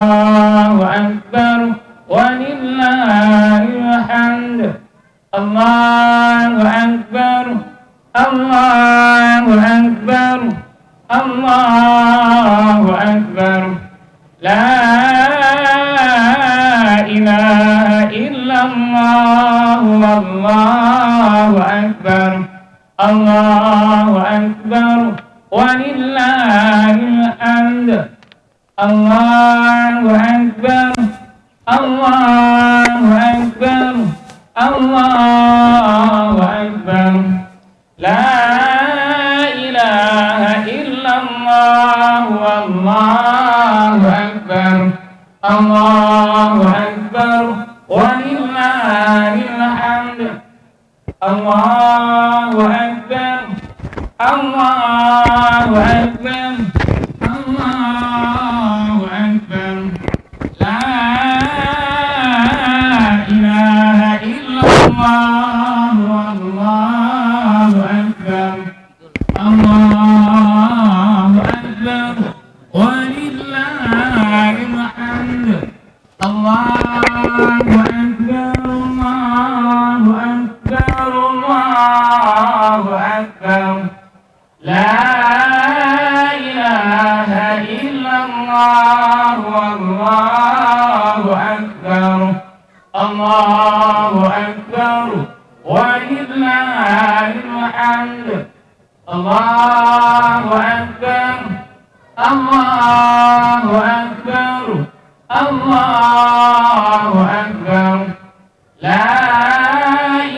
أكبر ولله الحمد. الله أكبر الله أكبر الله أكبر. لا إله إلا الله والله أكبر. الله أكبر ولله الحمد. الله أكبر الله أكبر الله أكبر. لا إله إلا الله والله أكبر. الله أكبر ولله الحمد. الله أكبر الله أكبر الله أكبر. لا إله إلا الله والله أكبر. الله أكبر ولله الحمد. الله أكبر الله أكبر الله أكبر. لا إله إلا الله والله أكبر. الله أكبر ولله الحمد. الله أكبر الله أكبر الله أكبر. لا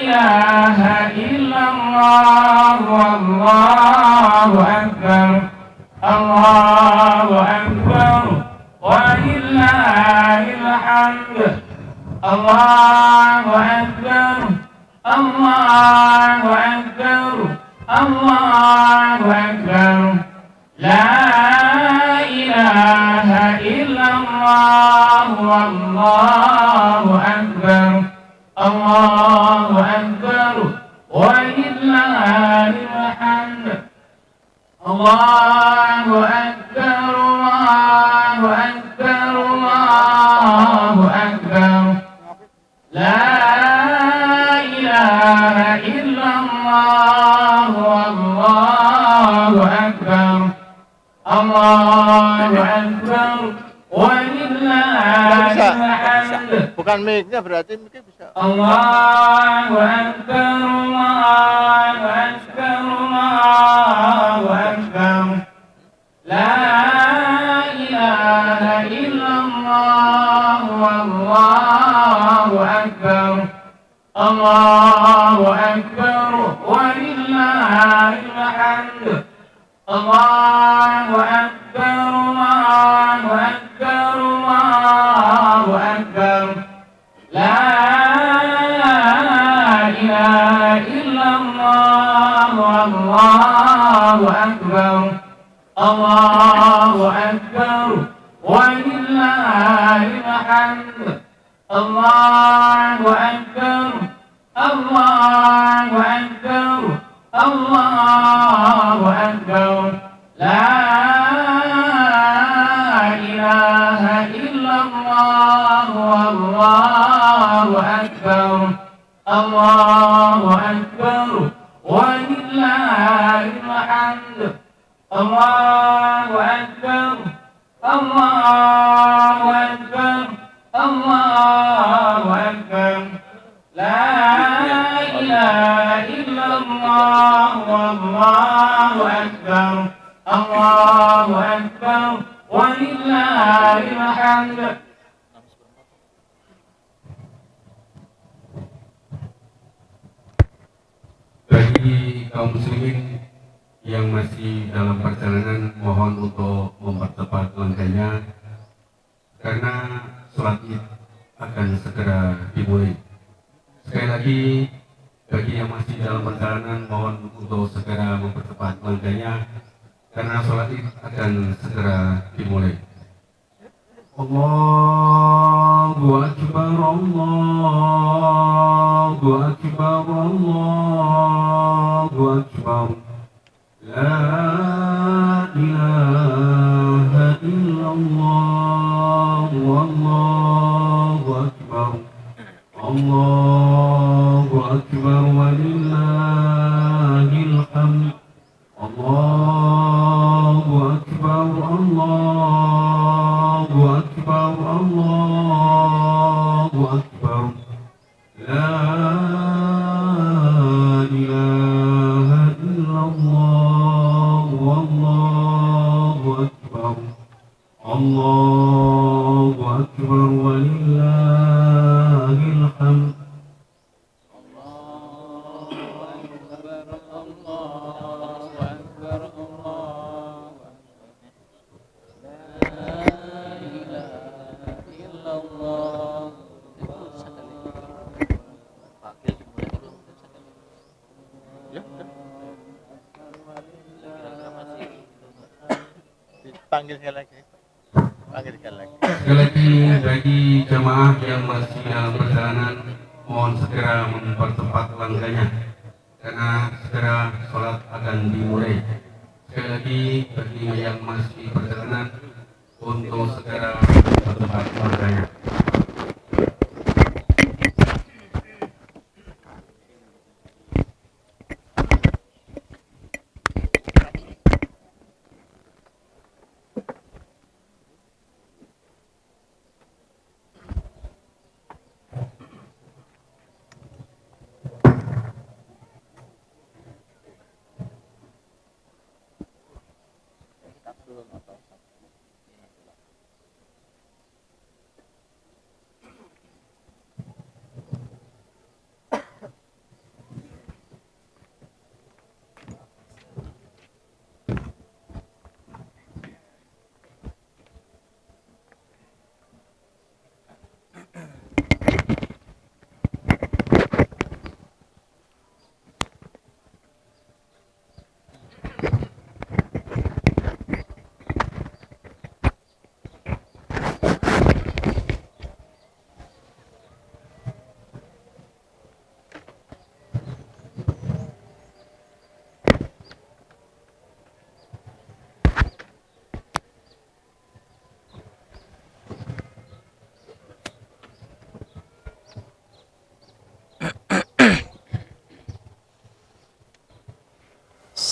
إله إلا الله والله أكبر. الله أكبر ولله الحمد. الله أكبر الله أكبر الله أكبر. لا إله إلا الله والله أكبر. الله أكبر ولله الحمد. الله أكبر الله أكبر الله أكبر. لا إله إلا الله والله أكبر. الله أكبر ولله الحمد. Bukan mic-nya berarti mic bisa. Allahu Akbar Allahu Akbar Allahu Akbar. La ilaha illallah wallahu akbar. Allahu Akbar walillahil hamd. Allahu Akbar Allahu Akbar Allahu Akbar. La ilaha illallah wallahu akbar. Allahu akbar walillahil hamd. Allahu akbar Allahu akbar Allahu akbar. La ilaha illallah wallahu akbar. Allahu akbar walillahil hamd. Allahu akbar Allahu akbar Allahu akbar. La ilaha illallah wallahu akbar. Allahu akbar walillahil hamd. Bagi kaum muslimin yang masih dalam perjalanan, mohon untuk mempercepat langkahnya karena sholat Id akan segera dimulai. Sekali lagi, bagi yang masih dalam perjalanan, mohon untuk segera mempercepat langkahnya karena sholat Id akan segera dimulai. Allahu Akbar Allahu Akbar Allahu Akbar. La ilaha illallah أكبر الله أكبر لا إله إلا الله والله أكبر الله أكبر ولله الحمد Panggil sekali lagi. Panggil sekali lagi. Sekali lagi bagi jemaah yang masih dalam perjalanan mohon segera mempercepat langkahnya karena segera sholat akan dimulai. Sekali lagi bagi yang masih perjalanan untuk segera mempercepat langkahnya.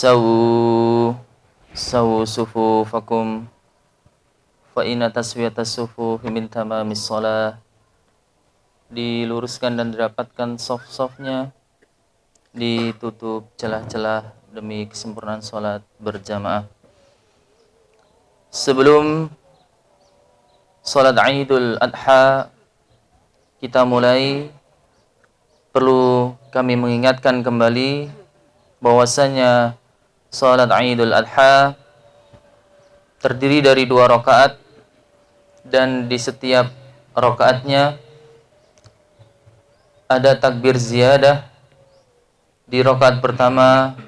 Sawu sufufakum fa inna taswiyatas sufufi min tamamis shalah. Diluruskan dan dirapatkan saf-safnya, ditutup celah-celah demi kesempurnaan salat berjamaah. Sebelum salat Idul Adha kita mulai, perlu kami mengingatkan kembali bahwasanya salat Idul Adha terdiri dari 2 rakaat dan di setiap rakaatnya ada takbir ziyadah. Di rakaat pertama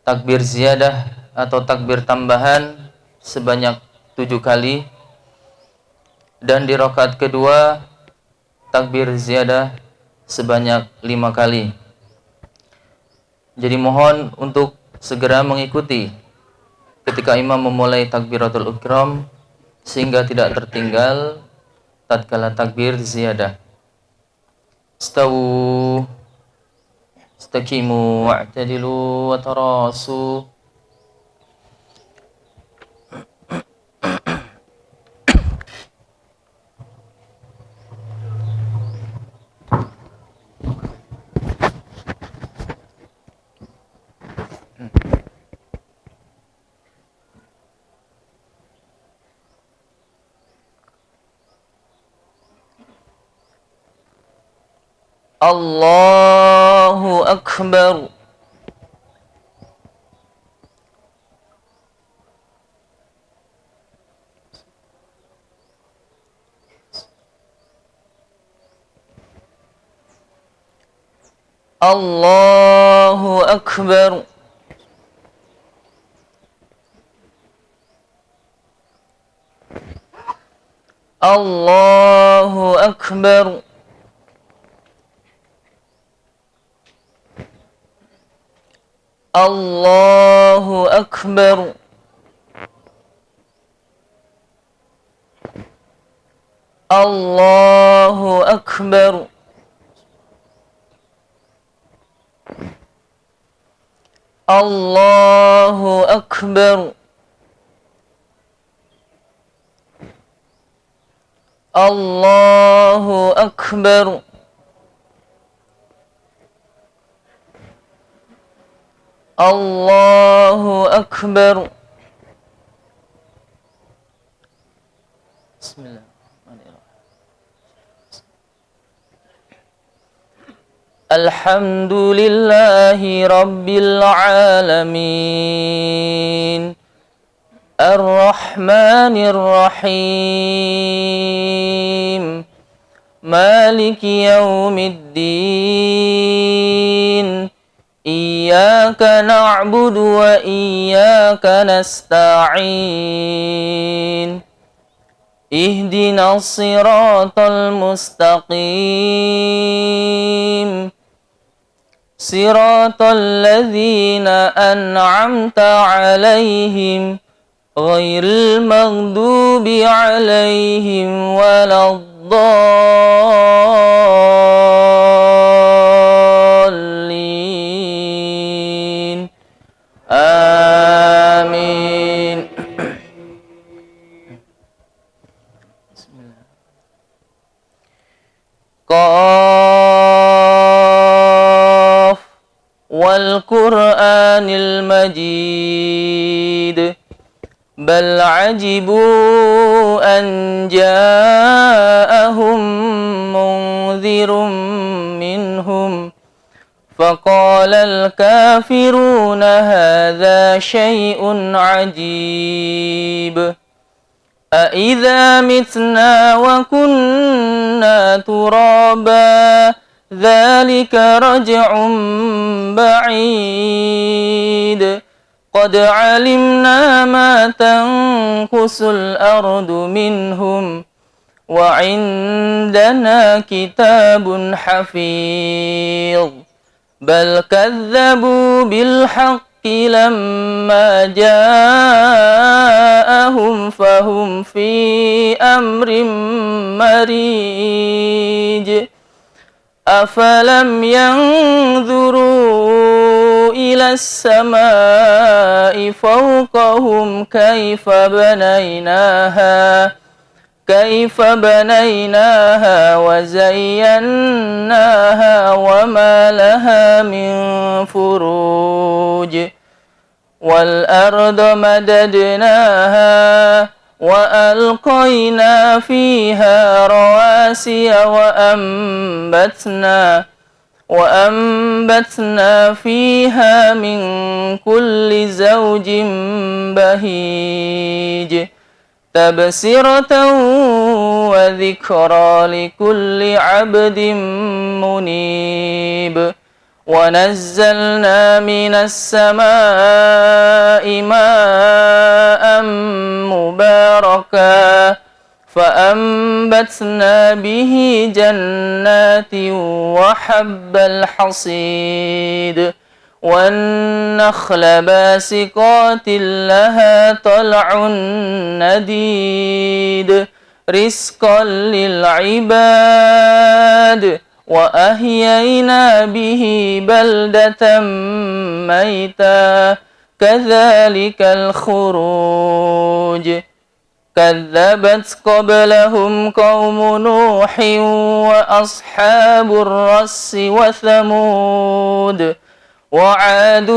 takbir ziyadah atau takbir tambahan sebanyak 7 kali, dan di rakaat kedua takbir ziyadah sebanyak 5 kali. Jadi mohon untuk segera mengikuti ketika imam memulai takbiratul ihram sehingga tidak tertinggal tatkala takbir ziyadah. Istawu istaqimu wa'tadilu wa tarasu. Allahu Akbar. Allahu Akbar. Allahu Akbar. Allahu Akbar. Allahu Akbar. Allahu Akbar. الله أكبر الله أكبر بسم الله الرحمن الرحيم الحمد لله رب العالمين الرحمن الرحيم مالك يوم الدين إياك نعبد وإياك نستعين اهدنا الصراط المستقيم صراط الذين أنعمت عليهم غير المغضوب عليهم ولا الضالين آمين بسم الله قاف والقرآن المجيد بل عجبوا أن جاءهم منذر منهم فقال الكافرون هذا شيء عجيب أإذا متنا وكنا ترابا ذلك رجع بعيد قد علمنا ما تنقص الأرض منهم وعندنا كتاب حفيظ بل كذبوا بالحق لما جاءهم فهم في أمر مريج أفلم ينظروا إلى السماء فوقهم كيف بنيناها وزيناها وما لها من فروج والأرض مددناها وألقينا فيها رواسي وأنبتنا فيها من كل زوج بهيج تبصرة وذكرى لكل عبد منيب ونزلنا من السماء ماء مباركا فأنبتنا به جنات وحب الحصيد والنخل باسقات لها طلع نديد رزقا للعباد وأحيينا به بلدة ميتا كذلك الخروج كذبت قبلهم قوم نوح وأصحاب الرس وثمود وعاد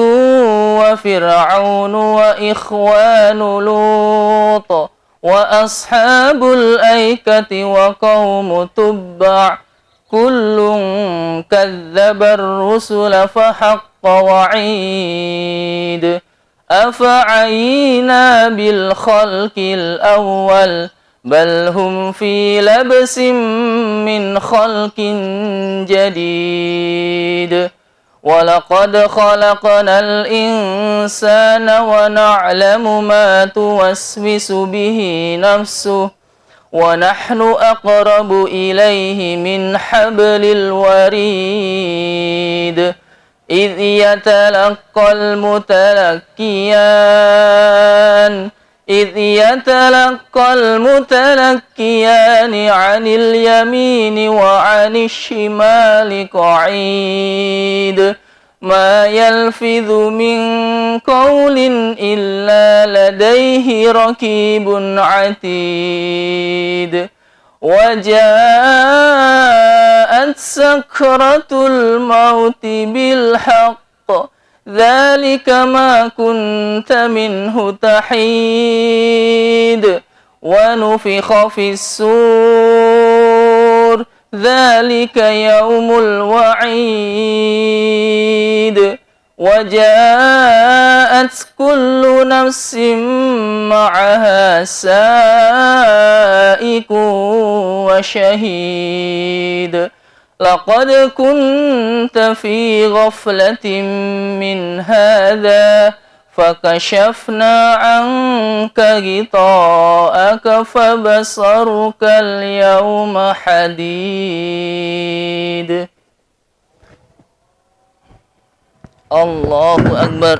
وفرعون وإخوان لوط وأصحاب الأيكة وقوم تبع كل كذب الرسل فحق وعيد أفعينا بالخلق الأول بل هم في لبس من خلق جديد ولقد خلقنا الإنسان ونعلم ما توسوس به نفسه ونحن أقرب إليه من حبل الوريد إذ يتلقى المتلقيان عن اليمين وعن الشمال قعيد ما يلفظ من قول إلا لديه رقيب عتيد وجاءت سكرة الموت بالحق ذلك ما كنت منه تحيد ونفخ في السور ذلك يوم الوعيد وجاءت كل نفس معها سائق وشهيد لقد كنت في غفلة من هذا فكشفنا عنك غطاءك فبصرك اليوم حديد. الله أكبر.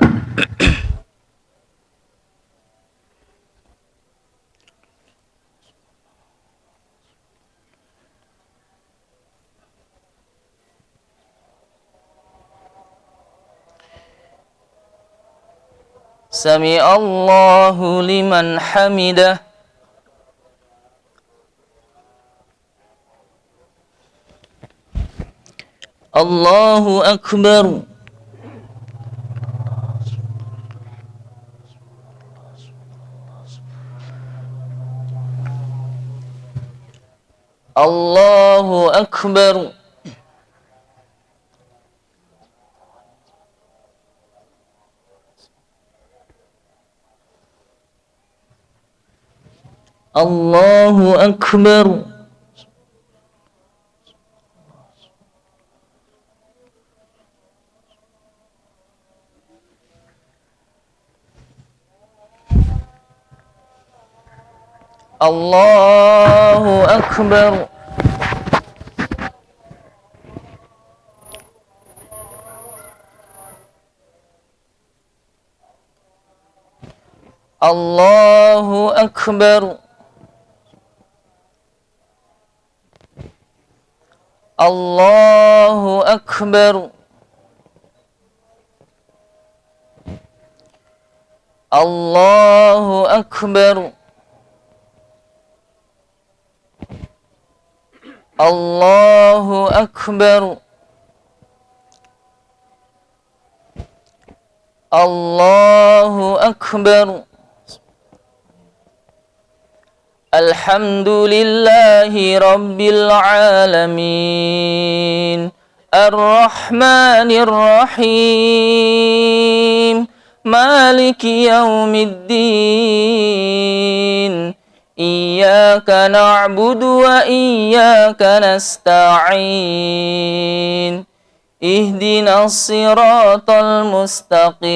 سمع الله لمن حمده. الله أكبر. الله أكبر. الله أكبر. الله أكبر. الله أكبر. الله أكبر. الله أكبر. الله أكبر. الله أكبر. الحمد لله رب العالمين الرحمن الرحيم مالك يوم الدين إياك نعبد وإياك نستعين اهدنا الصراط المستقيم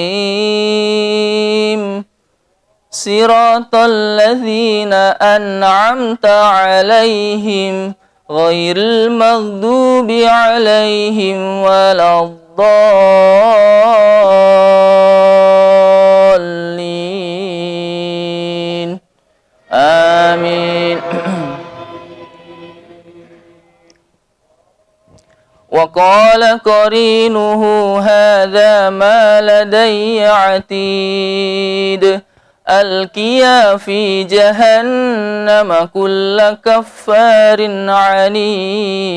صراط الذين أنعمت عليهم غير المغضوب عليهم ولا الضالين آمين. وقال قرينه هذا ما لدي عتيد ألقيا في جهنم كل كفار عنيد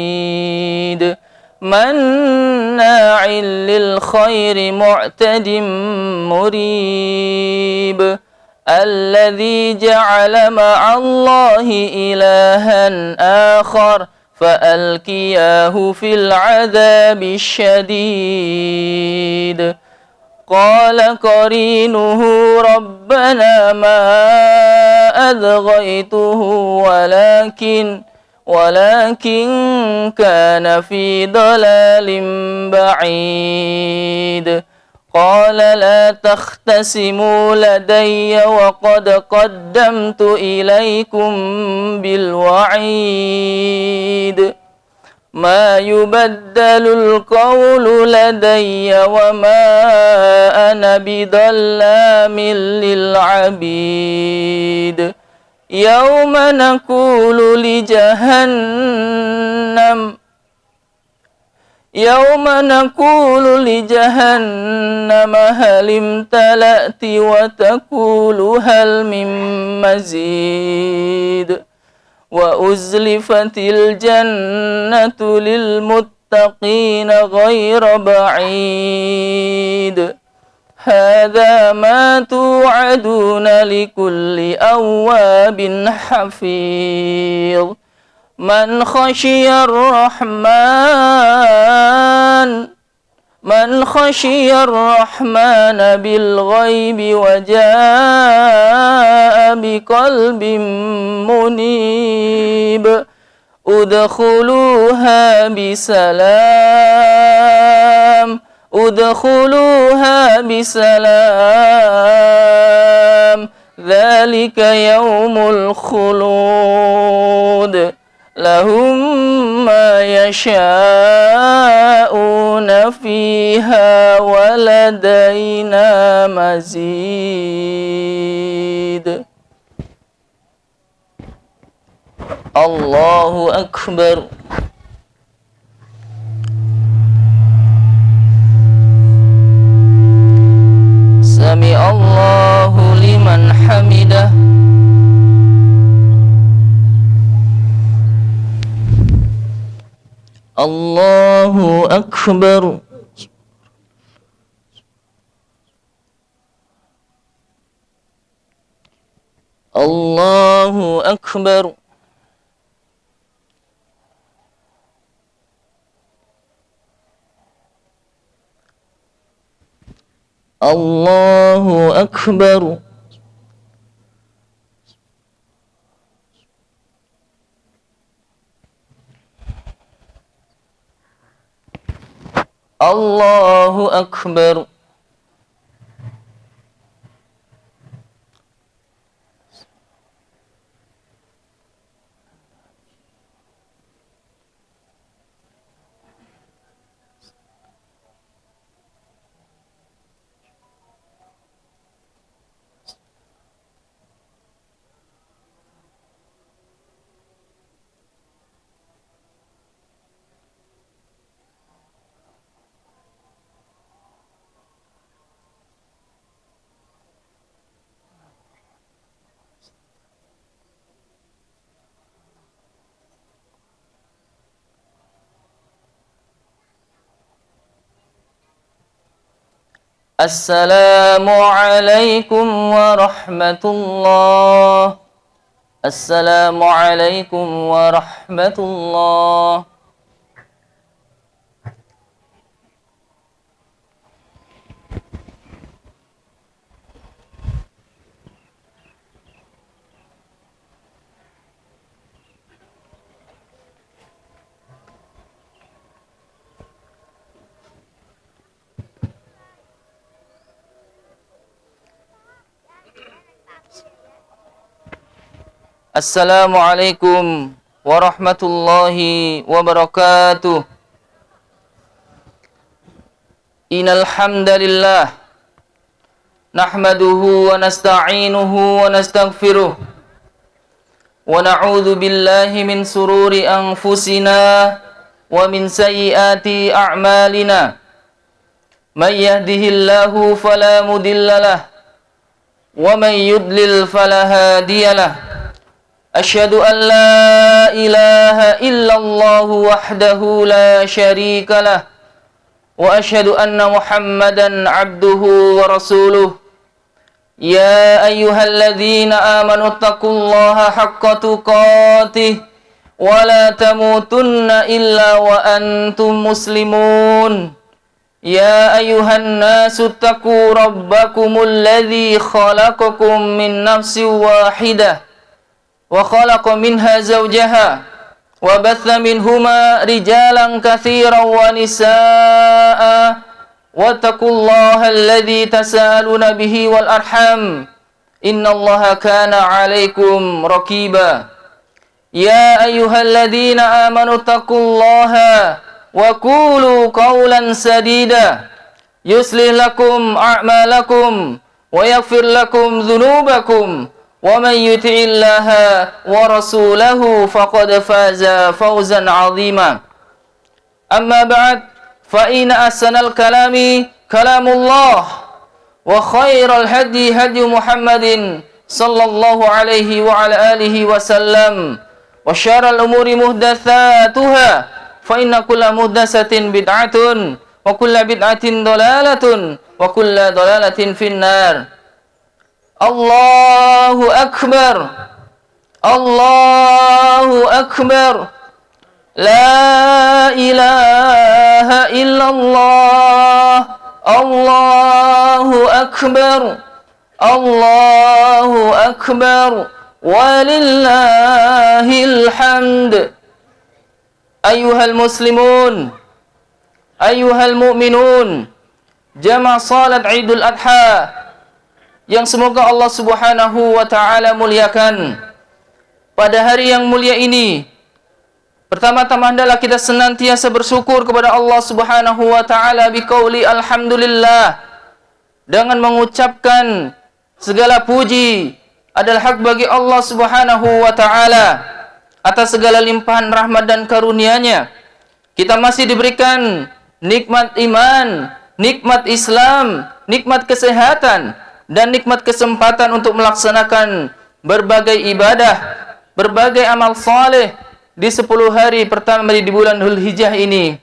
مناع للخير معتد مريب الذي جعل مع الله إلها آخر فألقياه في العذاب الشديد قال قرينه ربنا ما أطغيته ولكن كان في ضلال بعيد قال لا تختصموا لدي وقد قدمت إليكم بالوعيد ما يبدل القول لدي وما أنا بظلام للعبيد يوم نقول لجهنم هل امتلأت وتقول هل من مزيد وأزلفت الجنة للمتقين غير بعيد هذا ما توعدون لكل أواب حفيظ من خشي الرحمن بالغيب وجاء بقلب منيب ادخلوها بسلام ذلك يوم الخلود لهم ما يشاءون فيها ولدينا مزيد الله أكبر سمع الله لمن حمده الله أكبر الله أكبر الله أكبر الله أكبر السلام عليكم ورحمة الله السلام عليكم ورحمة الله Assalamualaikum warahmatullahi wabarakatuh. Innal hamdalillah nahmaduhu wa nasta'inuhu wa nastaghfiruh wa na'udzu billahi min sururi anfusina wa min sayyiati a'malina. May yahdihillahu fala mudhillalah wa may yudlil fala hadiyalah. Asyhadu an la ilaha illallah wahdahu la syarikalah wa asyhadu anna Muhammadan abduhu wa rasuluh. Ya ayyuhalladzina amanu taqullaha haqqa tuqatih wa la tamutunna illa wa antum muslimun. Ya ayyuhan nasu taqu rabbakumul ladzi khalaqakum min nafsin wahidah wa khalaqa minha zawjaha wa batha minhuma rijalan katsiran wa nisaa'a wattaqullaha alladzi tasaaluna bihi wal arham innallaha kana 'alaikum raqiba. Ya ayyuhalladzina amanu taqullaha wa qulu qawlan sadida yuslih lakum a'malakum wa yaghfir lakum dhunubakum wa man yuti'illaha wa rasulahu faqad faza fawzan 'azima. Amma ba'd, fa inna ahsanal kalami kalamullah wa khairal hadi hadi Muhammadin sallallahu alaihi wa ala alihi wa sallam وشر الأمور محدثاتها فإن كل محدثة بدعة وكل بدعة ضلالة وكل ضلالة في النار. الله أكبر الله أكبر لا إله إلا الله الله أكبر الله أكبر ولله الحمد. أيها المسلمون أيها المؤمنون, jamaah salat Idul Adha yang semoga Allah Subhanahu wa taala muliakan. Pada hari yang mulia ini, pertama-tama hendaklah kita senantiasa bersyukur kepada Allah Subhanahu wa taala biqauli alhamdulillah, dengan mengucapkan segala puji adalah hak bagi Allah Subhanahu wa taala atas segala limpahan rahmat dan karunia-Nya. Kita masih diberikan nikmat iman, nikmat Islam, nikmat kesehatan, dan nikmat kesempatan untuk melaksanakan berbagai ibadah, berbagai amal saleh di 10 hari pertama di bulan Dzulhijjah ini.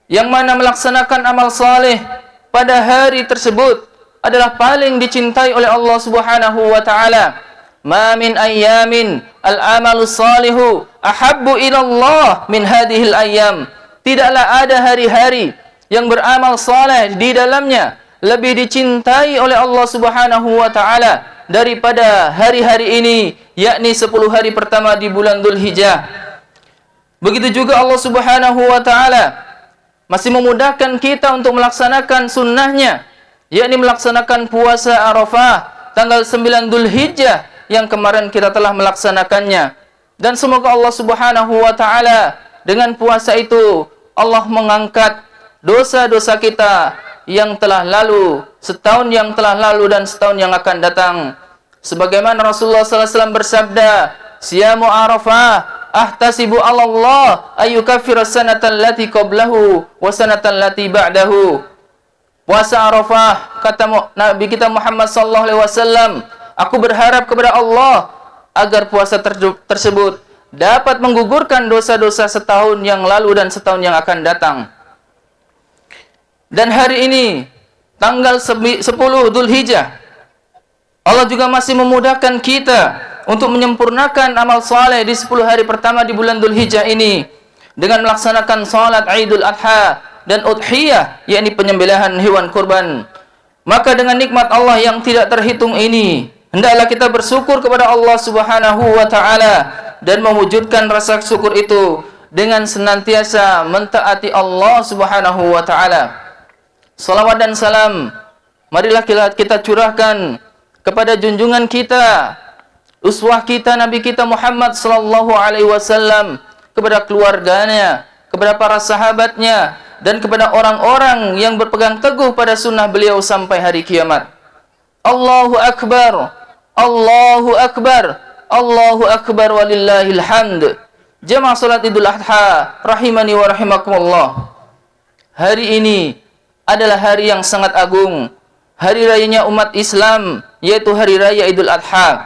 Yang mana melaksanakan amal saleh pada hari tersebut adalah paling dicintai oleh Allah Subhanahu wa taala. Ma min ayyamin al-amalu salihu ahabbu ila Allah min hadhil ayyam. Tidaklah ada hari-hari yang beramal saleh di dalamnya lebih dicintai oleh Allah Subhanahu wa taala daripada hari-hari ini, yakni 10 hari pertama di bulan Dzulhijjah. Begitu juga Allah Subhanahu wa taala masih memudahkan kita untuk melaksanakan sunnahnya, yakni melaksanakan puasa Arafah tanggal 9 Dzulhijjah yang kemarin kita telah melaksanakannya. Dan semoga Allah Subhanahu wa taala dengan puasa itu Allah mengangkat dosa-dosa kita yang telah lalu, setahun yang telah lalu dan setahun yang akan datang. Sebagaimana Rasulullah SAW bersabda, "Siyamu Arafah ahtasibu 'ala Allah ayyukaffira sanatan lati qablahu wa sanatan lati ba'dahu." Puasa Arafah, kata Nabi kita Muhammad sallallahu alaihi wasallam, aku berharap kepada Allah agar puasa tersebut dapat menggugurkan dosa-dosa setahun yang lalu dan setahun yang akan datang. Dan hari ini, tanggal 10 Dzulhijjah, Allah juga masih memudahkan kita untuk menyempurnakan amal saleh di 10 hari pertama di bulan Dzulhijjah ini dengan melaksanakan salat Idul Adha dan udhiyah, yakni penyembelihan hewan kurban. Maka dengan nikmat Allah yang tidak terhitung ini, hendaklah kita bersyukur kepada Allah Subhanahu wa taala dan mewujudkan rasa syukur itu dengan senantiasa mentaati Allah Subhanahu wa taala. Salawat dan salam marilah kita curahkan kepada junjungan kita, uswah kita, Nabi kita Muhammad sallallahu alaihi wasallam, kepada keluarganya, kepada para sahabatnya, dan kepada orang-orang yang berpegang teguh pada sunnah beliau sampai hari kiamat. Allahu Akbar, Allahu Akbar, Allahu Akbar walillahil hamd. Jamaah salat Idul Adha rahimani wa rahimakumullah. Hari ini adalah hari yang sangat agung, hari rayanya umat Islam, yaitu hari raya Idul Adha.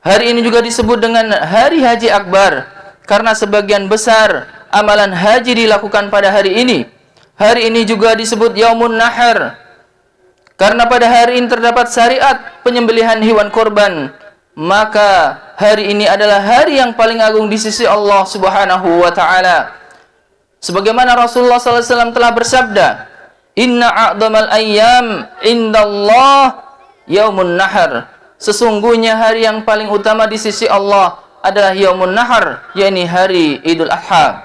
Hari ini juga disebut dengan hari Haji Akbar karena sebagian besar amalan haji dilakukan pada hari ini. Hari ini juga disebut Yaumun Nahar karena pada hari ini terdapat syariat penyembelihan hewan korban. Maka hari ini adalah hari yang paling agung di sisi Allah Subhanahu wa taala. Sebagaimana Rasulullah SAW telah bersabda, "Inna a'dhamal ayyam indallah Yaumun Nahar." Sesungguhnya hari yang paling utama di sisi Allah adalah Yaumun Nahar, yakni hari Idul Adha.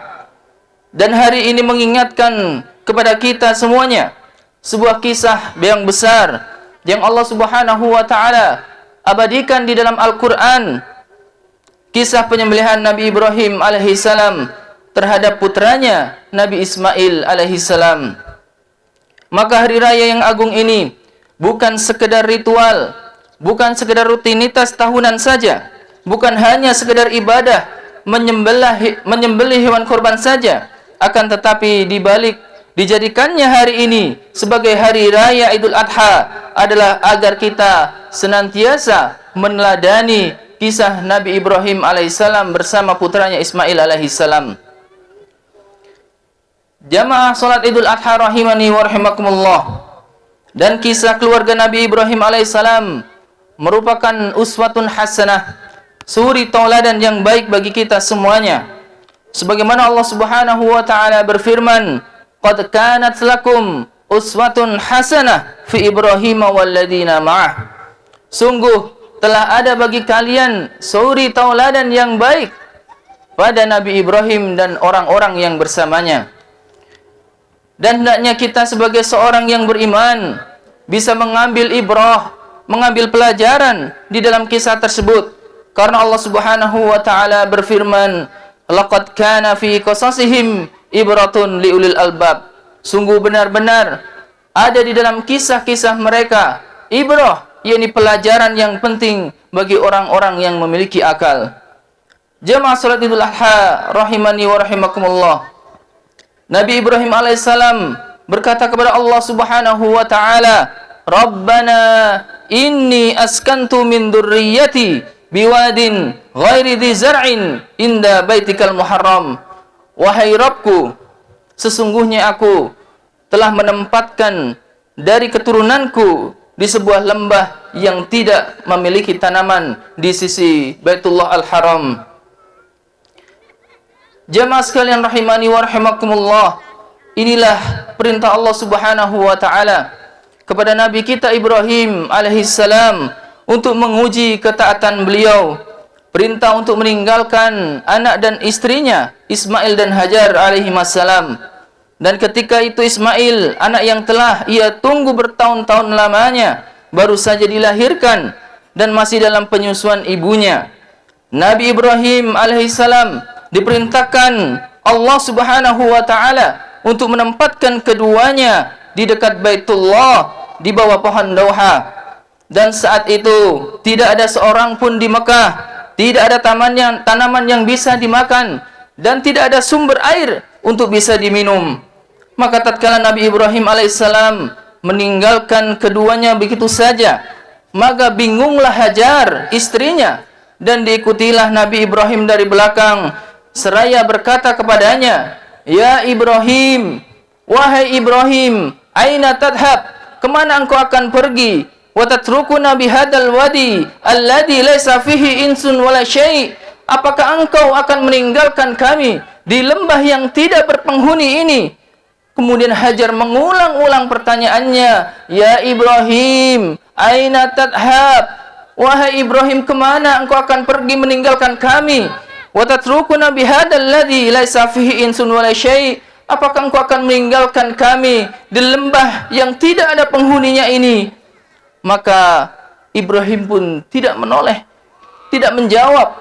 Dan hari ini mengingatkan kepada kita semuanya sebuah kisah yang besar yang Allah Subhanahu wa taala abadikan di dalam Al-Qur'an. Kisah penyembelihan Nabi Ibrahim alaihissalam terhadap putranya Nabi Ismail alaihissalam. Maka hari raya yang agung ini bukan sekedar ritual, bukan sekedar rutinitas tahunan saja, bukan hanya sekedar ibadah menyembelih hewan korban saja, akan tetapi dibalik dijadikannya hari ini sebagai hari raya Idul Adha adalah agar kita senantiasa meneladani kisah Nabi Ibrahim alaihissalam bersama putranya Ismail alaihissalam. Jamaah salat Idul Adha rahimani wa rahimakumullah. Dan kisah keluarga Nabi Ibrahim alaihissalam merupakan uswatun hasanah, suri tauladan yang baik bagi kita semuanya. Sebagaimana Allah Subhanahu wa taala berfirman, "Qad kanat lakum uswatun hasanah fi Ibrahim walladzina ma'ah." Sungguh telah ada bagi kalian suri tauladan yang baik pada Nabi Ibrahim dan orang-orang yang bersamanya. Dan hendaknya kita sebagai seorang yang beriman bisa mengambil ibrah, mengambil pelajaran di dalam kisah tersebut. Karena Allah Subhanahu wa taala berfirman, "Laqad kana fi qasasihim ibratun liulil albab." Sungguh benar-benar ada di dalam kisah-kisah mereka ibrah, yakni pelajaran yang penting bagi orang-orang yang memiliki akal. Jamaah salat Idul Adha rahimani wa rahimakumullah. Nabi Ibrahim alaihissalam berkata kepada Allah Subhanahu wa taala, "Rabbana inni askantu min dzurriyyati biwadin ghairi dzi zar'in inda baitikal muharram." Wahai Rabbku, sesungguhnya aku telah menempatkan dari keturunanku di sebuah lembah yang tidak memiliki tanaman di sisi Baitullah Al-Haram. Jamaah sekalian rahimani wa rahimakumullah, inilah perintah Allah Subhanahu wa taala kepada Nabi kita Ibrahim alaihissalam untuk menguji ketaatan beliau. Perintah untuk meninggalkan anak dan istrinya Ismail dan Hajar alaihimassalam. Dan ketika itu Ismail, anak yang telah ia tunggu bertahun-tahun lamanya, baru saja dilahirkan dan masih dalam penyusuan ibunya. Nabi Ibrahim alaihissalam diperintahkan Allah Subhanahu wa taala untuk menempatkan keduanya di dekat Baitullah di bawah pohon dauha. Dan saat itu tidak ada seorang pun di Mekah, tidak ada tanaman yang bisa dimakan dan tidak ada sumber air untuk bisa diminum. Maka tatkala Nabi Ibrahim alaihissalam meninggalkan keduanya begitu saja, maka bingunglah Hajar istrinya dan diikutilah Nabi Ibrahim dari belakang seraya berkata kepadanya, "Ya Ibrahim, wahai Ibrahim, aina tadhab? Kemana engkau akan pergi? Wa tatrukuna bihadzal wadi alladhi laisa fihi insun wala syai'? Apakah engkau akan meninggalkan kami di lembah yang tidak berpenghuni ini?" Kemudian Hajar mengulang-ulang pertanyaannya, "Ya Ibrahim, aina tadhab? Wahai Ibrahim, kemana engkau akan pergi meninggalkan kami? Wa tatrukuna bihadzal ladzi laisa fihi insun wala syai'? Apakah engkau akan meninggalkan kami di lembah yang tidak ada penghuninya ini?" Maka Ibrahim pun tidak menoleh, tidak menjawab.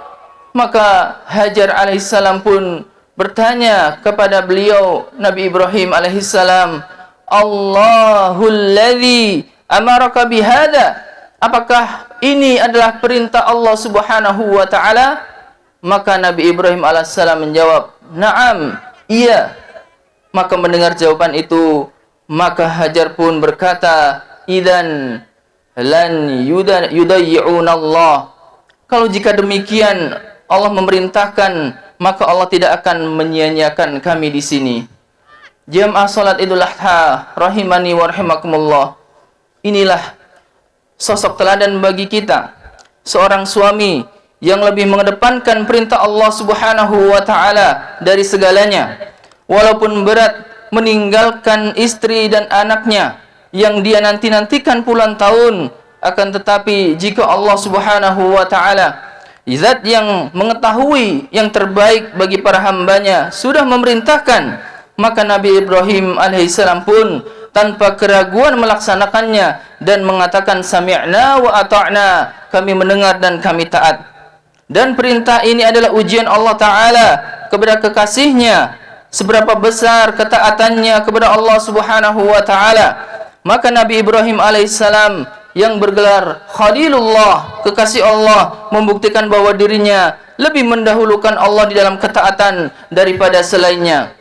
Maka Hajar alaihissalam pun bertanya kepada beliau Nabi Ibrahim alaihissalam, "Allahul ladzi amaraka bihadza?" Apakah ini adalah perintah Allah Subhanahu wa taala? Maka Nabi Ibrahim alaihissalam menjawab, "Na'am, iya." Maka mendengar jawaban itu, maka Hajar pun berkata, "Idzan lan yudayyi'unallah." Kalau jika demikian Allah memerintahkan, maka Allah tidak akan menyia-nyiakan kami di sini. Jamaah salat Idul Adha rahimani wa rahimakumullah. Inilah sosok teladan bagi kita, seorang suami yang lebih mengedepankan perintah Allah Subhanahu wa taala dari segalanya. Walaupun berat meninggalkan istri dan anaknya yang dia nanti-nantikan puluhan tahun, akan tetapi jika Allah Subhanahu wa taala, zat yang mengetahui yang terbaik bagi para hambanya, sudah memerintahkan, maka Nabi Ibrahim alaihissalam pun tanpa keraguan melaksanakannya dan mengatakan, "Sami'na wa ata'na." Kami mendengar dan kami taat. Dan perintah ini adalah ujian Allah Ta'ala kepada kekasihnya, seberapa besar ketaatannya kepada Allah Subhanahu wa Ta'ala. Maka Nabi Ibrahim alaihissalam yang bergelar Khalilullah, kekasih Allah, membuktikan bahwa dirinya lebih mendahulukan Allah di dalam ketaatan daripada selainnya.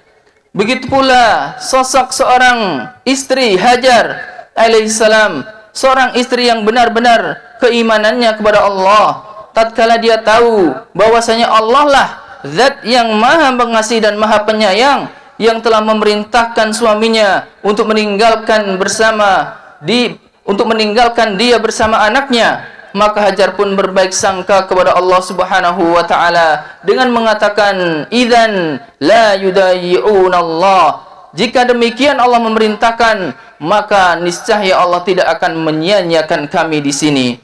Begitu pula sosok seorang istri Hajar alaihissalam, seorang istri yang benar-benar keimanannya kepada Allah, tatkala dia tahu bahwasanya Allah lah zat yang maha pengasih dan maha penyayang, yang telah memerintahkan suaminya untuk meninggalkan dia bersama anaknya, maka Hajar pun berbaik sangka kepada Allah Subhanahu wa taala dengan mengatakan, idzan la yudayi'un Allah. Jika demikian Allah memerintahkan, maka niscaya Allah tidak akan menyia-nyiakan kami di sini.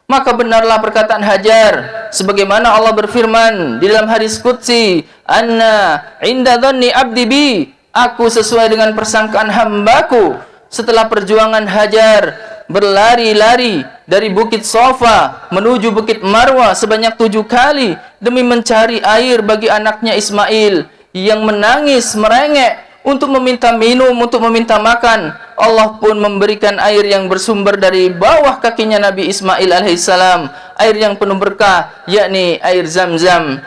Maka benarlah perkataan Hajar sebagaimana Allah berfirman di dalam hadis qudsi, anna inda dhanni abdi bi, aku sesuai dengan persangkaan hambaku. Setelah perjuangan Hajar berlari-lari dari Bukit Safa menuju Bukit Marwah sebanyak 7 kali demi mencari air bagi anaknya Ismail yang menangis merengek untuk meminta minum, untuk meminta makan, Allah pun memberikan air yang bersumber dari bawah kakinya Nabi Ismail alaihissalam, air yang penuh berkah, yakni air Zam-Zam.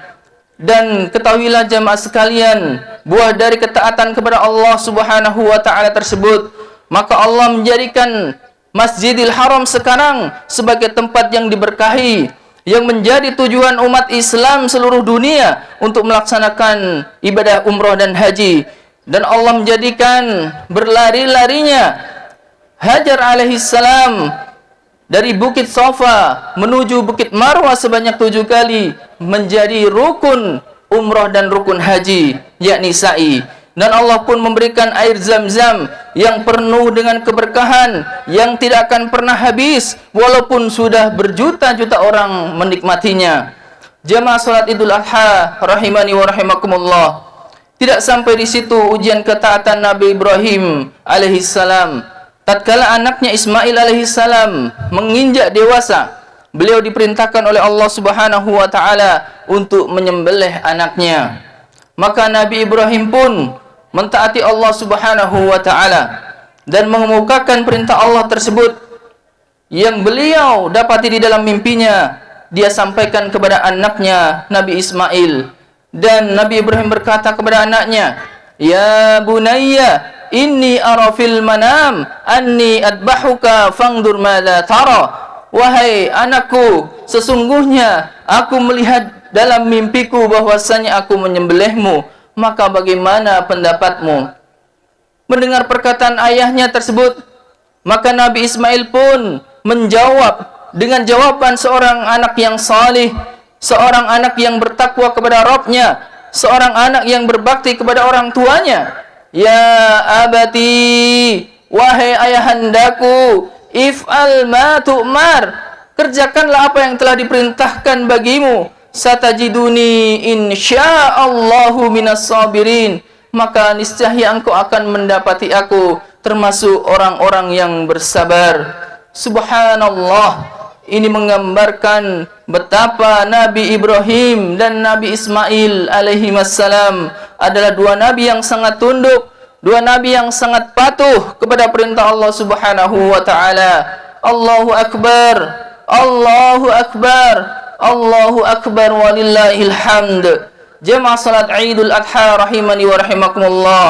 Dan ketahuilah jamaah sekalian, buah dari ketaatan kepada Allah Subhanahu wa taala tersebut, maka Allah menjadikan Masjidil Haram sekarang sebagai tempat yang diberkahi, yang menjadi tujuan umat Islam seluruh dunia untuk melaksanakan ibadah umroh dan haji. Dan Allah menjadikan berlari-larinya Hajar alaihissalam dari Bukit Safa menuju Bukit Marwah sebanyak 7 kali menjadi rukun umroh dan rukun haji, yakni sa'i. Dan Allah pun memberikan air Zam-Zam yang penuh dengan keberkahan yang tidak akan pernah habis walaupun sudah berjuta-juta orang menikmatinya. Jamaah salat Idul Adha rahimani wa rahimakumullah. Tidak sampai di situ ujian ketaatan Nabi Ibrahim alaihissalam. Tatkala anaknya Ismail alaihissalam menginjak dewasa, beliau diperintahkan oleh Allah Subhanahu wa taala untuk menyembelih anaknya. Maka Nabi Ibrahim pun mentaati Allah Subhanahu wa taala dan mengemukakan perintah Allah tersebut yang beliau dapati di dalam mimpinya. Dia sampaikan kepada anaknya Nabi Ismail. Dan Nabi Ibrahim berkata kepada anaknya, ya bunayya, inni ara fil manam anni adbahuka fangdur madza tara. Wahai anakku, sesungguhnya aku melihat dalam mimpiku bahwasanya aku menyembelihmu, maka bagaimana pendapatmu? Mendengar perkataan ayahnya tersebut, maka Nabi Ismail pun menjawab dengan jawaban seorang anak yang salih, seorang anak yang bertakwa kepada Rabbnya, seorang anak yang berbakti kepada orang tuanya. Ya abati, wahai ayahandaku, if'al ma tu'mar, kerjakanlah apa yang telah diperintahkan bagimu. Satajiduni insya'allahu minas sabirin, maka niscaya engkau akan mendapati aku termasuk orang-orang yang bersabar. Subhanallah. Ini menggambarkan betapa Nabi Ibrahim dan Nabi Ismail alaihi wassalam adalah dua nabi yang sangat tunduk, dua nabi yang sangat patuh kepada perintah Allah Subhanahu wa taala. Allahu akbar, Allahu akbar, Allahu akbar walillahil hamd. Jamaah salat Idul Adha rahimani wa rahimakumullah.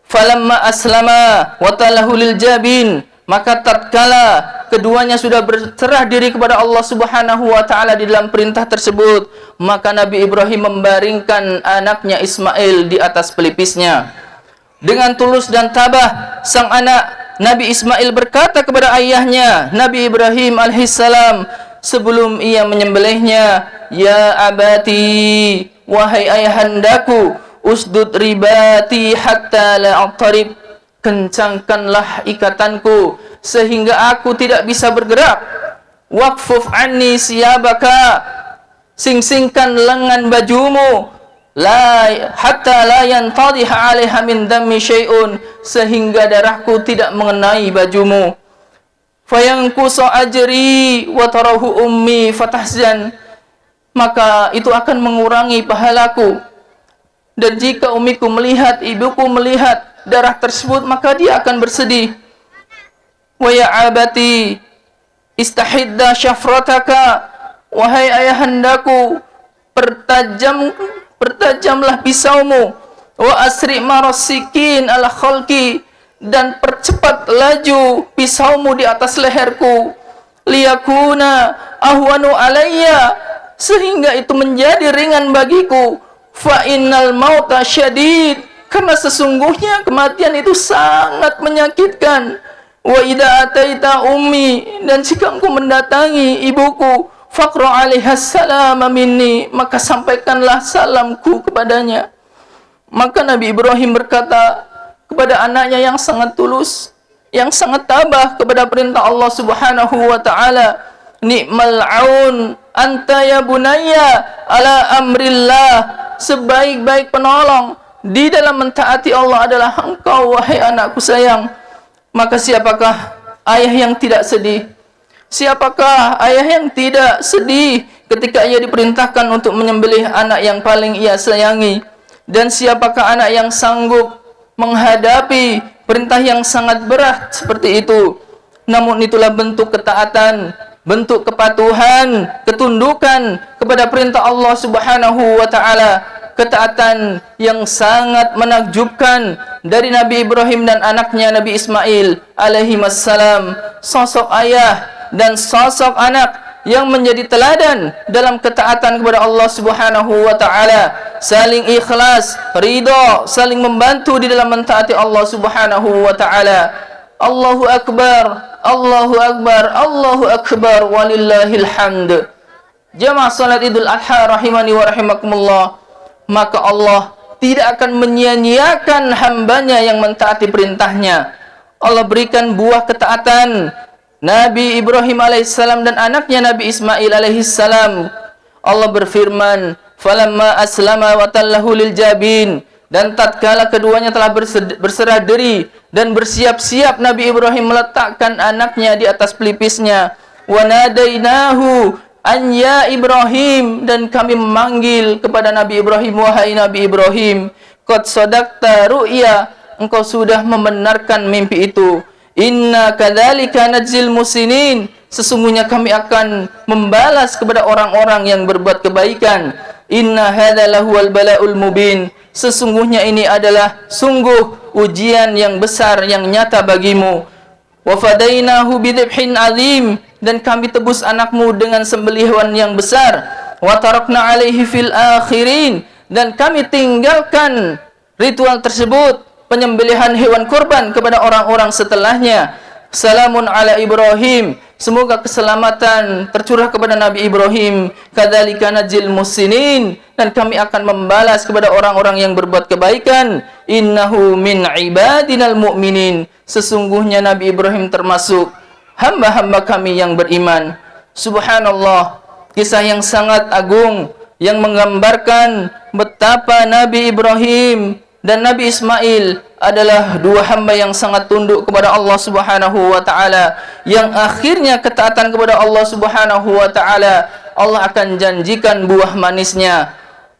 Falamma aslama wa talahu lil jabin, maka tatkala keduanya sudah berserah diri kepada Allah Subhanahu wa taala di dalam perintah tersebut, maka Nabi Ibrahim membaringkan anaknya Ismail di atas pelipisnya. Dengan tulus dan tabah, sang anak Nabi Ismail berkata kepada ayahnya Nabi Ibrahim alaihissalam sebelum ia menyembelihnya, ya abati, wahai ayahandaku, usdud ribati hatta la aqtarib, kencangkanlah ikatanku sehingga aku tidak bisa bergerak. Waqfuf anni siyabaka, sing-singkan lengan bajumu, la hatta la yantadih 'alaiha min dammi syai'un, sehingga darahku tidak mengenai bajumu. Fayanqusa ajri wa tarahu ummi fatahzan, maka itu akan mengurangi pahalaku. Dan jika umiku melihat, ibuku melihat darah tersebut, maka dia akan bersedih. Wa ya abati istahidda syafrataka, wahai ayahandaku, pertajamlah pisaumu, wa asri marasikin ala khalqi, dan percepat laju pisaumu di atas leherku, liyakuna ahwanu alayya, sehingga itu menjadi ringan bagiku. Fa innal mauta syadid, karena sesungguhnya kematian itu sangat menyakitkan. Wa idza ataita ummi, dan jika engkau mendatangi ibuku, faqra 'alaiha salam minni, maka sampaikanlah salamku kepadanya. Maka Nabi Ibrahim berkata kepada anaknya yang sangat tulus, yang sangat tabah kepada perintah Allah Subhanahu wa taala, ni'mal aun anta ya bunayya ala amrillah, sebaik-baik penolong di dalam mentaati Allah adalah engkau, wahai anakku sayang. Maka siapakah ayah yang tidak sedih? Siapakah ayah yang tidak sedih ketika ia diperintahkan untuk menyembelih anak yang paling ia sayangi? Dan siapakah anak yang sanggup menghadapi perintah yang sangat berat seperti itu? Namun itulah bentuk ketaatan, bentuk kepatuhan, ketundukan kepada perintah Allah Subhanahu wa taala. Ketaatan yang sangat menakjubkan dari Nabi Ibrahim dan anaknya Nabi Ismail alaihi wassalam. Sosok ayah dan sosok anak yang menjadi teladan dalam ketaatan kepada Allah Subhanahu wa taala, saling ikhlas, ridha, saling membantu di dalam mentaati Allah Subhanahu wa taala. Allahu akbar, Allahu akbar, Allahu akbar, walillahil hamd. Jamaah salat Idul Adha rahimani wa rahimakumullah. Maka Allah tidak akan menyia-nyiakan hambanya yang mentaati perintahnya. Allah berikan buah ketaatan Nabi Ibrahim alaihissalam dan anaknya Nabi Ismail alaihissalam. Allah berfirman, falamma aslama wa tallahu lil jabin, dan tatkala keduanya telah berserah diri dan bersiap-siap Nabi Ibrahim meletakkan anaknya di atas pelipisnya, wa nadainahu an ya Ibrahim, dan kami memanggil kepada Nabi Ibrahim, wahai Nabi Ibrahim, qad sadaqta ru'ya, engkau sudah membenarkan mimpi itu. Inna kadzalika najzil musinin, sesungguhnya kami akan membalas kepada orang-orang yang berbuat kebaikan. Inna hadza lahuwal bala'ul mubin, sesungguhnya ini adalah sungguh ujian yang besar yang nyata bagimu. Wa fadainahu bidhibhin azim, dan kami tebus anakmu dengan sembelihan yang besar. Wa tarakna alaihi fil akhirin, dan kami tinggalkan ritual tersebut, penyembelihan hewan kurban, kepada orang-orang setelahnya. Salamun ala Ibrahim, semoga keselamatan tercurah kepada Nabi Ibrahim. Kadzalika najzil muhsinin, dan kami akan membalas kepada orang-orang yang berbuat kebaikan. Innahu min ibadinal mu'minin, sesungguhnya Nabi Ibrahim termasuk hamba-hamba kami yang beriman. Subhanallah, kisah yang sangat agung yang menggambarkan betapa Nabi Ibrahim dan Nabi Ismail adalah dua hamba yang sangat tunduk kepada Allah Subhanahu wa taala, yang akhirnya ketaatan kepada Allah Subhanahu wa taala Allah akan janjikan buah manisnya.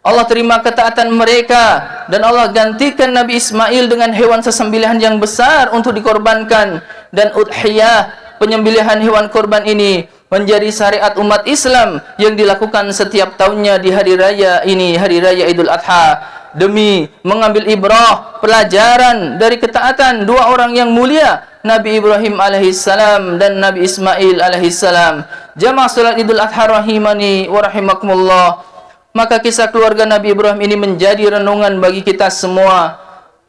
Allah terima ketaatan mereka dan Allah gantikan Nabi Ismail dengan hewan sesembelihan yang besar untuk dikorbankan. Dan udhiyah, penyembelihan hewan korban ini, menjadi syariat umat Islam yang dilakukan setiap tahunnya di hari raya ini, hari raya Idul Adha, demi mengambil ibrah, pelajaran dari ketaatan dua orang yang mulia, Nabi Ibrahim alaihissalam dan Nabi Ismail alaihissalam. Jamaah salat Idul Adha rahimani wa rahimakumullah. Maka kisah keluarga Nabi Ibrahim ini menjadi renungan bagi kita semua.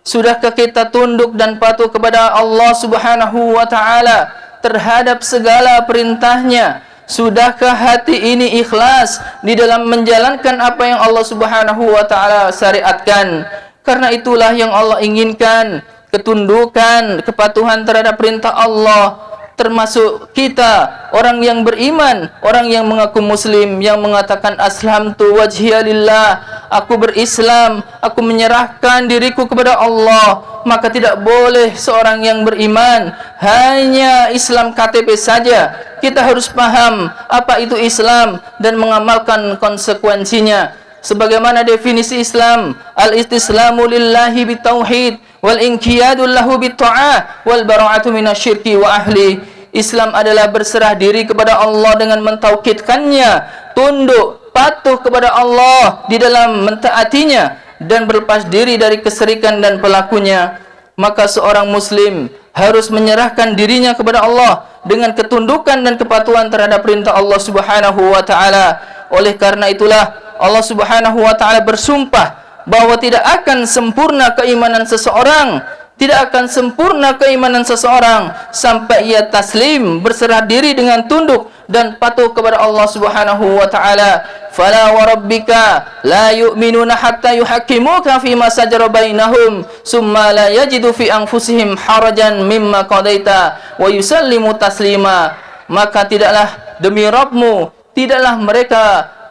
Sudahkah kita tunduk dan patuh kepada Allah Subhanahu wa taala terhadap segala perintahnya? Sudahkah hati ini ikhlas di dalam menjalankan apa yang Allah Subhanahu wa taala syariatkan? Karena itulah yang Allah inginkan, ketundukan, kepatuhan terhadap perintah Allah. Termasuk kita, orang yang beriman, orang yang mengaku muslim, yang mengatakan aslamtu wajhiya lillah, aku berislam, aku menyerahkan diriku kepada Allah. Maka tidak boleh seorang yang beriman hanya Islam KTP saja. Kita harus paham apa itu Islam dan mengamalkan konsekuensinya. Sebagaimana definisi Islam, al-istislamu lillahi bitauhid wal inqiyadu lahu bitta'ah wal bara'atu minasyirki wa ahli. Islam adalah berserah diri kepada Allah dengan mentauhidkannya, tunduk patuh kepada Allah di dalam mentaatinya, dan berlepas diri dari kesyirikan dan pelakunya. Maka seorang muslim harus menyerahkan dirinya kepada Allah dengan ketundukan dan kepatuhan terhadap perintah Allah Subhanahu wa taala. Oleh karena itulah Allah Subhanahu wa taala bersumpah bahwa tidak akan sempurna keimanan seseorang, tidak akan sempurna keimanan seseorang sampai ia taslim, berserah diri dengan tunduk dan patuh kepada Allah Subhanahu wa taala. Fala wa rabbika la yu'minuna hatta yuhakkimuka fima sajara bainahum summa la yajidu fi anfusihim harajan mimma qadaita wa yusallimu taslima. Maka tidaklah demi Rabbmu, tidaklah mereka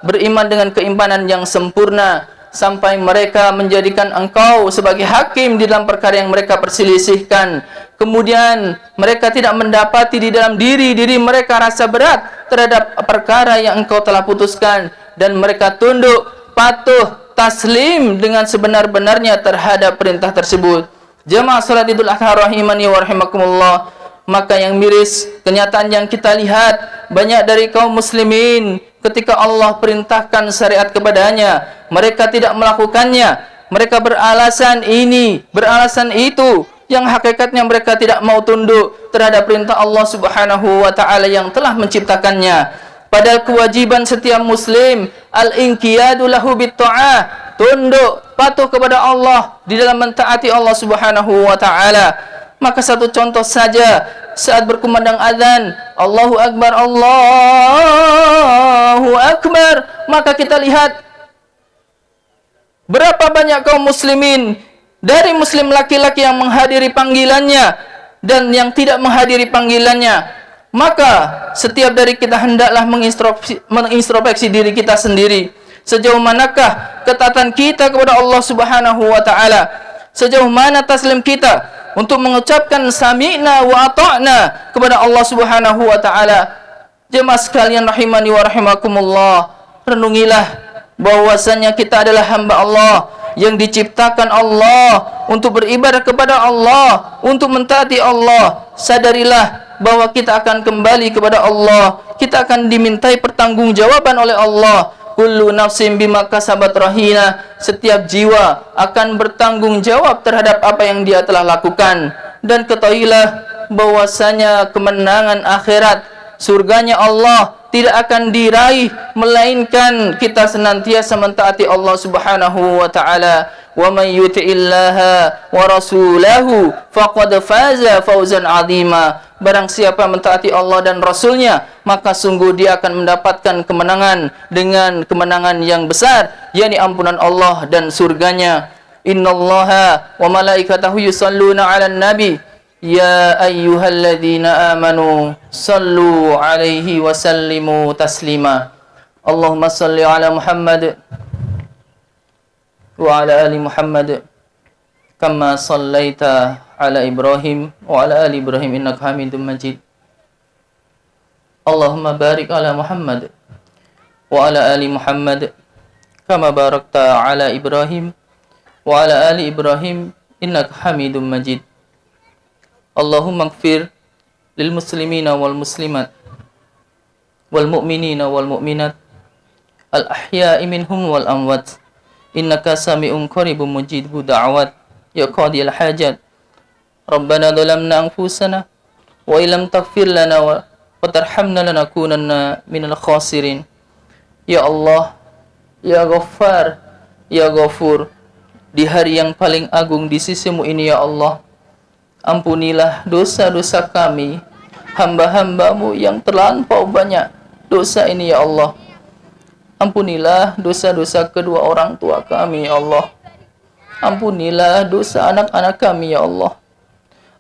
beriman dengan keimanan yang sempurna sampai mereka menjadikan engkau sebagai hakim di dalam perkara yang mereka perselisihkan. Kemudian mereka tidak mendapati di dalam diri mereka rasa berat terhadap perkara yang engkau telah putuskan, dan mereka tunduk, patuh, taslim dengan sebenar-benarnya terhadap perintah tersebut. Jamaah salat Idul Adha rahimani wa rahimakumullah. Maka yang miris, kenyataan yang kita lihat, banyak dari kaum muslimin ketika Allah perintahkan syariat kepadanya, mereka tidak melakukannya. Mereka beralasan ini, beralasan itu, yang hakikatnya mereka tidak mau tunduk terhadap perintah Allah Subhanahu wa taala yang telah menciptakannya. Padahal kewajiban setiap muslim al-inqiyadu lahu bit-ta'ah, tunduk, patuh kepada Allah di dalam mentaati Allah Subhanahu wa taala. Maka satu contoh saja, saat berkumandang azan, Allahu Akbar, Allahu Akbar, maka kita lihat berapa banyak kaum muslimin, dari muslim laki-laki yang menghadiri panggilannya dan yang tidak menghadiri panggilannya. Maka setiap dari kita hendaklah mengintrospeksi diri kita sendiri. Sejauh manakah ketaatan kita kepada Allah Subhanahu wa taala? Sejauh mana taslim kita untuk mengucapkan sami'na wa ata'na kepada Allah Subhanahu wa taala? Jemaah sekalian rahimani wa rahimakumullah, renungilah bahwasanya kita adalah hamba Allah yang diciptakan Allah untuk beribadah kepada Allah, untuk mentaati Allah. Sadarilah bahwa kita akan kembali kepada Allah, kita akan dimintai pertanggungjawaban oleh Allah. Kullu nafsin bima kasabat rahina, setiap jiwa akan bertanggung jawab terhadap apa yang dia telah lakukan. Dan ketahuilah bahwasanya kemenangan akhirat, surganya Allah tidak akan diraih melainkan kita senantiasa mentaati Allah Subhanahu wa taala. Wa may yuti'illaha wa rasulahu faqad faza fawzan 'azima. Barang siapa mentaati Allah dan Rasulnya, maka sungguh dia akan mendapatkan kemenangan dengan kemenangan yang besar, yakni ampunan Allah dan surganya. Innallaha wa malaikatahu yusalluna 'alan nabi ya ayyuhalladzina amanu sallu 'alaihi wa sallimu taslima. Allahumma salli 'ala Muhammad wa 'ala ali Muhammad kama sallaita ala Ibrahim wa ala ali Ibrahim innaka Hamidum Majid. Allahumma barik ala Muhammad wa ala ali Muhammad kama barakta ala Ibrahim wa ala ali Ibrahim innaka Hamidum Majid. Allahumma ighfir lil muslimina wal muslimat wal mu'minina wal mu'minat al ahya'i minhum wal amwat innaka sami'un qaribun mujibud da'awat ya qadiyal hajat. Rabbana dhalamna anfusana wa illam taghfir lana wa tarhamna lanakunanna minal khasirin. Ya Allah, ya Ghaffar, ya Ghafur, di hari yang paling agung di sisimu ini ya Allah, ampunilah dosa-dosa kami, hamba-hambamu yang terlampau banyak dosa ini ya Allah. Ampunilah dosa-dosa kedua orang tua kami ya Allah. Ampunilah dosa anak-anak kami ya Allah.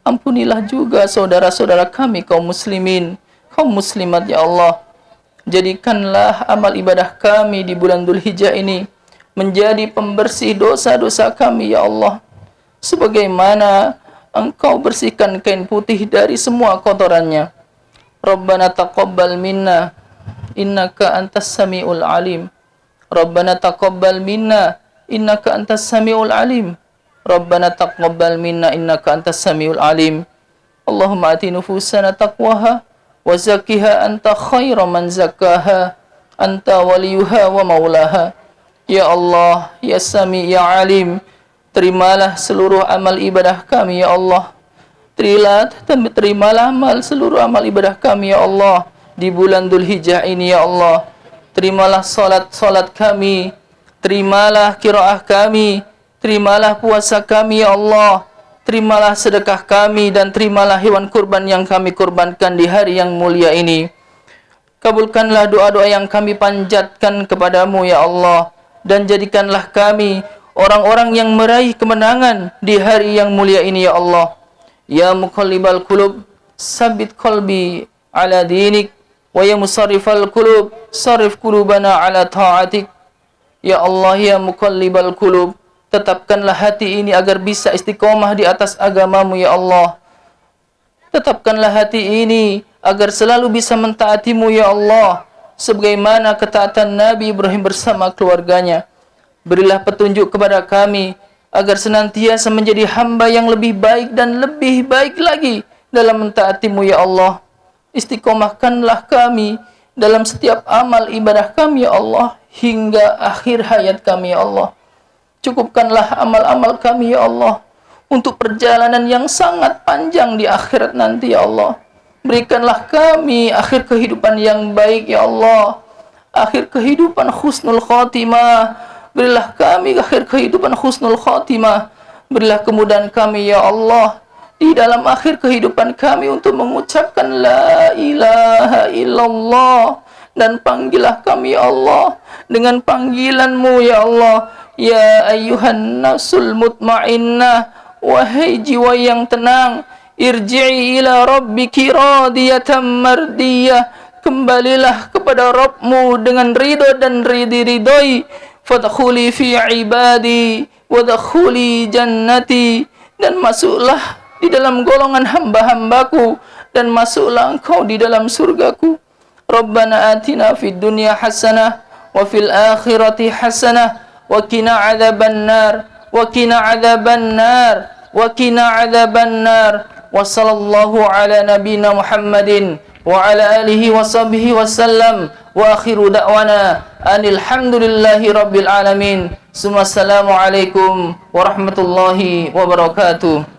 Ampunilah juga saudara-saudara kami kaum muslimin, kaum muslimat ya Allah. Jadikanlah amal ibadah kami di bulan Dzulhijjah ini menjadi pembersih dosa-dosa kami ya Allah, sebagaimana Engkau bersihkan kain putih dari semua kotorannya. Rabbana taqabbal minna innaka antas samiul alim. Rabbana taqabbal minna innaka antas samiul alim. Rabbana taqabbal minna innaka antas samiul alim. Allahumma ati nufusana taqwaha wa zakkiha anta khairu man zakkaha anta waliyuha wa maulaha. Ya Allah, ya Sami, ya Alim, terimalah seluruh amal ibadah kami ya Allah. Terimalah seluruh amal ibadah kami ya Allah di bulan Dzulhijjah ini ya Allah. Terimalah salat kami, terimalah qiraah kami, terimalah puasa kami ya Allah. Terimalah sedekah kami dan terimalah hewan kurban yang kami kurbankan di hari yang mulia ini. Kabulkanlah doa-doa yang kami panjatkan kepadamu ya Allah, dan jadikanlah kami orang-orang yang meraih kemenangan di hari yang mulia ini ya Allah. Ya muqallibal qulub, sabbit qalbi ala dinik, wa ya musarrifal qulub, sarrif qulubana ala ta'atik. Ya Allah, ya muqallibal qulub, tetapkanlah hati ini agar bisa istiqomah di atas agamamu ya Allah. Tetapkanlah hati ini agar selalu bisa mentaatimu ya Allah, sebagaimana ketaatan Nabi Ibrahim bersama keluarganya. Berilah petunjuk kepada kami agar senantiasa menjadi hamba yang lebih baik dan lebih baik lagi dalam mentaatimu ya Allah. Istiqomahkanlah kami dalam setiap amal ibadah kami ya Allah, hingga akhir hayat kami ya Allah. Cukupkanlah amal-amal kami ya Allah untuk perjalanan yang sangat panjang di akhirat nanti ya Allah. Berikanlah kami akhir kehidupan yang baik ya Allah, akhir kehidupan husnul khotimah. Berilah kami akhir kehidupan husnul khotimah. Berilah kemudahan kami ya Allah di dalam akhir kehidupan kami untuk mengucapkan la ilaha illallah. Dan panggillah kami ya Allah dengan panggilanmu ya Allah. Ya ayyuhan nasul mutmainnah, wahai jiwa yang tenang, irji'i ila rabbiki radiyatan mardiyah, kembalilah kepada Rabbmu dengan ridho dan ridhoi. Fadkhuli fi ibadi wadkhuli jannati, dan masuklah di dalam golongan hamba-hambaku, dan masuklah engkau di dalam surgaku. Rabbana atina fid dunya hasanah wa fil akhirati hasanah wa qina adzabannar wa qina adzabannar wa qina adzabannar. Wa sallallahu ala nabiyyina Muhammadin wa ala alihi wa sahbihi wasallam. Wa akhiru da'wana anil hamdulillahi rabbil alamin. Assalamualaikum warahmatullahi wabarakatuh.